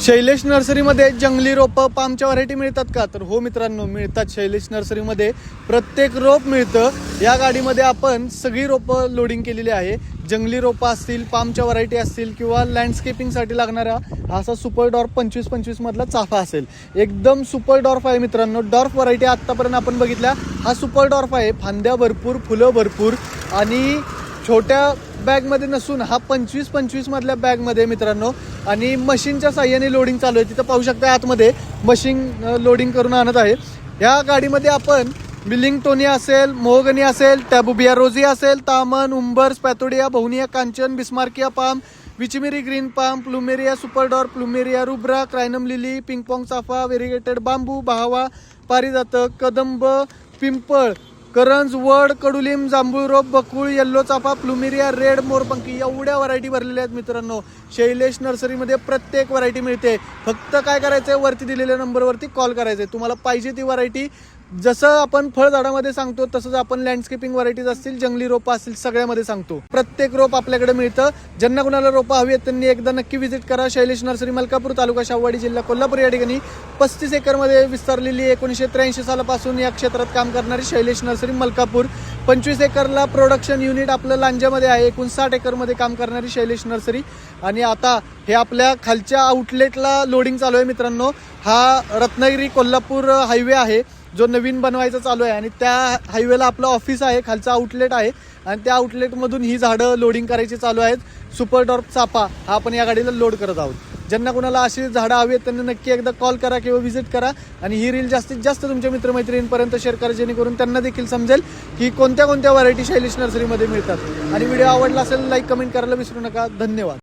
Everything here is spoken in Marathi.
शैलेश नर्सरीमध्ये जंगली रोपं पामच्या व्हरायटी मिळतात का? तर हो मित्रांनो, मिळतात. शैलेश नर्सरीमध्ये प्रत्येक रोप मिळतं. या गाडीमध्ये आपण सगळी रोपं लोडिंग केलेली आहे. जंगली रोपं असतील, पामच्या व्हरायटी असतील किंवा लँडस्केपिंगसाठी लागणारा असा सुपर डॉर्फ 25-25 मधला चाफा असेल. एकदम सुपर डॉर्फ आहे मित्रांनो. डॉर्फ व्हरायटी आत्तापर्यंत आपण बघितल्या. हा सुपर डॉर्फ आहे. फांद्या भरपूर, फुलं भरपूर आणि छोट्या बॅगमध्ये नसून हा 25-25 मधल्या बॅगमध्ये मित्रांनो. आणि मशीनच्या साह्याने लोडिंग चालू आहे. तिथं पाहू शकता आतमध्ये मशीन लोडिंग करून आणत आहे. या गाडीमध्ये आपण विलिंग्टोनिया असेल, मोहगनी असेल, टॅबुबिया रोझी असेल, तामन, उंबर, स्पॅथोडिया, बहुनिया कांचन, बिस्मार्किया पाम, विचिमिरी green palm, Plumeria super dwarf, Plumeria rubra, Crinum lily, ping pong चाफा, व्हेरिगेटेड बांबू, बहावा, पारिजातक, कदंब, पिंपळ, करंज, वड, कडुलिंब, जांभूळ रोप, बकुळ, येल्लो चाफा, प्लुमेरिया, रेड, मोरपंखी एवढ्या व्हरायटी भरलेल्या आहेत मित्रांनो. शैलेश नर्सरीमध्ये प्रत्येक व्हरायटी मिळते. फक्त काय करायचंय, वरती दिलेल्या नंबरवरती कॉल करायचंय. तुम्हाला पाहिजे ती व्हरायटी, जसं आपण फळझाडामध्ये सांगतो तसंच आपण लँडस्केपिंग व्हरायटीज असतील, जंगली रोपं असतील, सगळ्यामध्ये सांगतो. प्रत्येक रोप आपल्याकडे मिळतं. ज्यांना कुणाला रोपं हवी आहेत त्यांनी एकदा नक्की व्हिजिट करा. शैलेश नर्सरी, मलकापूर तालुका शाहूवाडी, जिल्हा कोल्हापूर. या ठिकाणी 35 एकरमध्ये विस्तारलेली 1983 सालापासून या क्षेत्रात काम करणारी शैलेश नर्सरी मलकापूर. 25 एकरला प्रोडक्शन युनिट आपलं लांजामध्ये आहे. एकूण 60 एकरमध्ये काम करणारी शैलेश नर्सरी. आणि आता हे आपल्या खालच्या आउटलेटला लोडिंग चालू आहे मित्रांनो. हा रत्नागिरी कोल्हापूर हायवे आहे जो नवीन बनवायचा चालू आहे. आणि त्या हायवेला आपलं ऑफिस आहे, खालचं आउटलेट आहे. आणि त्या आउटलेटमधून ही झाडं लोडिंग करायची चालू आहेत. सुपर डॉर्फ चाफा हा आपण या गाडीला लोड करत आहोत. ज्यांना कुणाला अशी झाडं हवी आहेत त्यांनी नक्की एकदा कॉल करा किंवा व्हिजिट करा. आणि ही रील जास्तीत जास्त तुमच्या मित्रमैत्रिणींपर्यंत शेअर करा, जेणेकरून त्यांना देखील समजेल की कोणत्या कोणत्या व्हरायटी शैलेश नर्सरीमध्ये मिळतात. आणि व्हिडिओ आवडला असेल लाईक कमेंट करायला विसरू नका. धन्यवाद.